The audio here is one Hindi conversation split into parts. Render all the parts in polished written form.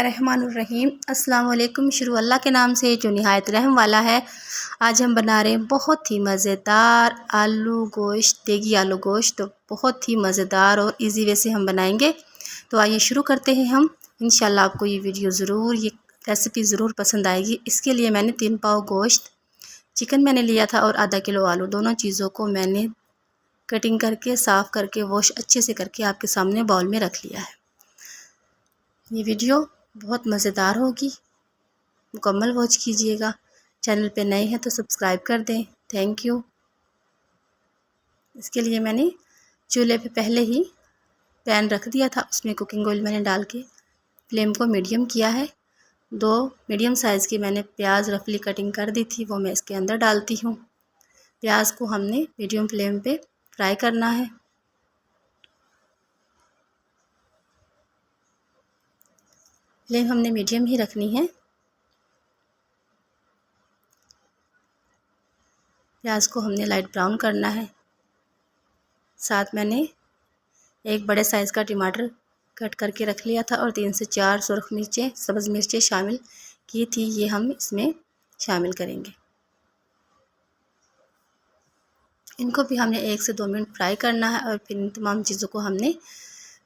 बिस्मिल्लाहिर्रहमानिर्रहीम। अस्सलाम वालेकुम। शुरू अल्लाह के नाम से जो निहायत रहम वाला है। आज हम बना रहे हैं बहुत ही मज़ेदार आलू गोश्त, देगी आलू गोश्त। तो बहुत ही मज़ेदार और इजी वे से हम बनाएंगे। तो आइए शुरू करते हैं हम। इंशाल्लाह आपको ये वीडियो ये रेसिपी ज़रूर पसंद आएगी। इसके लिए मैंने 3 पाव गोश्त, चिकन मैंने लिया था और आधा किलो आलू, दोनों चीज़ों को मैंने कटिंग करके साफ़ करके वॉश अच्छे से करके आपके सामने बाउल में रख लिया है। ये वीडियो बहुत मज़ेदार होगी, मुकम्मल वॉच कीजिएगा। चैनल पे नए हैं तो सब्सक्राइब कर दें। Thank you. इसके लिए मैंने चूल्हे पे पहले ही पैन रख दिया था, उसमें कुकिंग ऑयल मैंने डाल के फ्लेम को मीडियम किया है। 2 मीडियम साइज़ की मैंने प्याज रफली कटिंग कर दी थी, वो मैं इसके अंदर डालती हूँ। प्याज को हमने मीडियम फ्लेम पे फ्राई करना है। फ्लेम हमने मीडियम ही रखनी है। प्याज को हमने लाइट ब्राउन करना है। साथ मैंने एक बड़े साइज़ का टमाटर कट करके रख लिया था और 3 से 4 सुरख मिर्चें, सब्ज़ मिर्चें शामिल की थी, ये हम इसमें शामिल करेंगे। इनको भी हमने 1 से 2 मिनट फ्राई करना है और फिर इन तमाम चीज़ों को हमने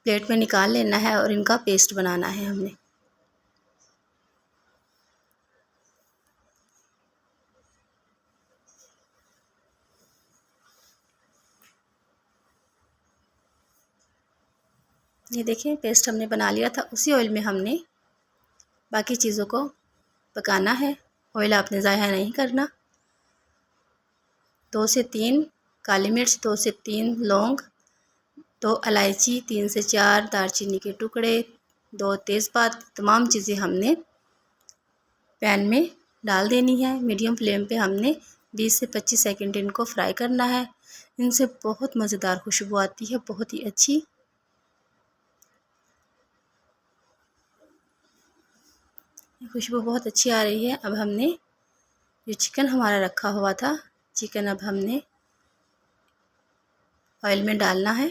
प्लेट में निकाल लेना है और इनका पेस्ट बनाना है हमने। ये देखिए पेस्ट हमने बना लिया था। उसी ऑयल में हमने बाकी चीज़ों को पकाना है। ऑयल आपने ज़ाया नहीं करना। 2 से 3 काली मिर्च, 2 से 3 लौंग, 2 इलायची, 3 से 4 दालचीनी के टुकड़े, 2 तेज़पात, तमाम चीज़ें हमने पैन में डाल देनी है। मीडियम फ्लेम पे हमने 20 से 25 सेकंड इनको फ्राई करना है। इनसे बहुत मज़ेदार खुशबू आती है, बहुत ही अच्छी। खुशबू बहुत अच्छी आ रही है। अब हमने जो चिकन हमारा रखा हुआ था, चिकन अब हमने ऑयल में डालना है।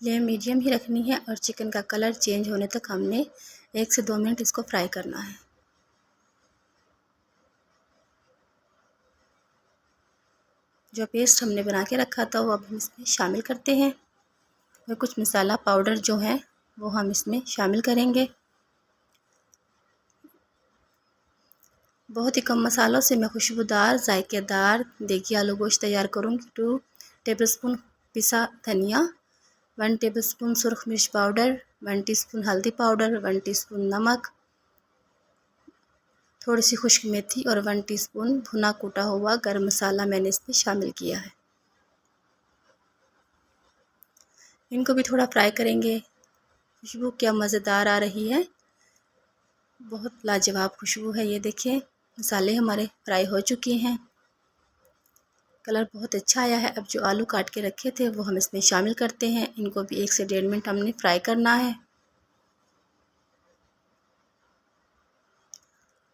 फ्लेम मीडियम ही रखनी है और चिकन का कलर चेंज होने तक हमने 1 से 2 मिनट इसको फ्राई करना है। जो पेस्ट हमने बना के रखा था वो अब हम इसमें शामिल करते हैं और कुछ मसाला पाउडर जो है वो हम इसमें शामिल करेंगे। बहुत ही कम मसालों से मैं खुशबूदार जायकेदार देगी आलू गोश्त तैयार करूँगी। 2 टेबलस्पून पिसा धनिया, 1 टेबलस्पून सुरख मिर्च पाउडर, 1 टीस्पून हल्दी पाउडर, 1 टीस्पून नमक, थोड़ी सी खुश्क मेथी और 1 टीस्पून भुना कूटा हुआ गरम मसाला मैंने इसमें शामिल किया है। इनको भी थोड़ा फ्राई करेंगे। खुशबू क्या मज़ेदार आ रही है, बहुत लाजवाब खुशबू है। ये देखिए मसाले हमारे फ्राई हो चुके हैं, कलर बहुत अच्छा आया है। अब जो आलू काट के रखे थे वो हम इसमें शामिल करते हैं। इनको भी 1 से 1.5 मिनट हमने फ्राई करना है।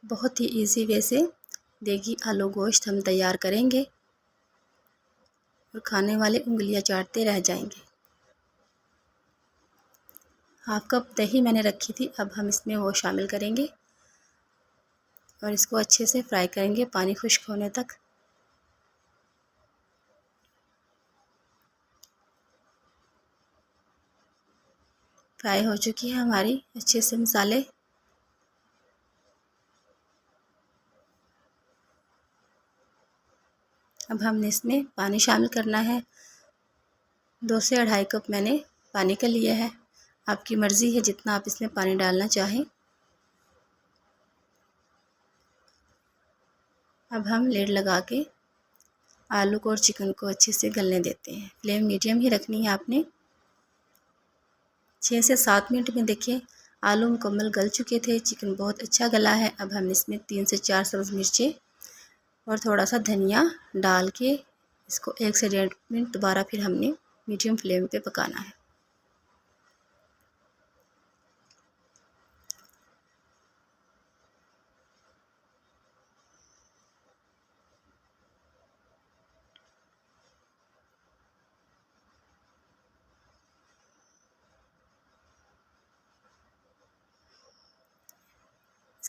बहुत ही इजी वे से देगी आलू गोश्त हम तैयार करेंगे और खाने वाले उंगलियां चाटते रह जाएंगे। हाफ कप दही मैंने रखी थी, अब हम इसमें वो शामिल करेंगे और इसको अच्छे से फ्राई करेंगे पानी खुश्क होने तक। फ्राई हो चुकी है हमारी अच्छे से मसाले। अब हमने इसमें पानी शामिल करना है। 2 से 2.5 कप मैंने पानी का लिया है। आपकी मर्ज़ी है जितना आप इसमें पानी डालना चाहें। अब हम लिड लगा के आलू को और चिकन को अच्छे से गलने देते हैं। फ्लेम मीडियम ही रखनी है आपने। 6 से 7 मिनट में देखिए आलू मुकम्मल गल चुके थे, चिकन बहुत अच्छा गला है। अब हम इसमें 3 से 4 सब्ज़ मिर्चें और थोड़ा सा धनिया डाल के इसको 1 से 1.5 मिनट दोबारा फिर हमने मीडियम फ्लेम पे पकाना है।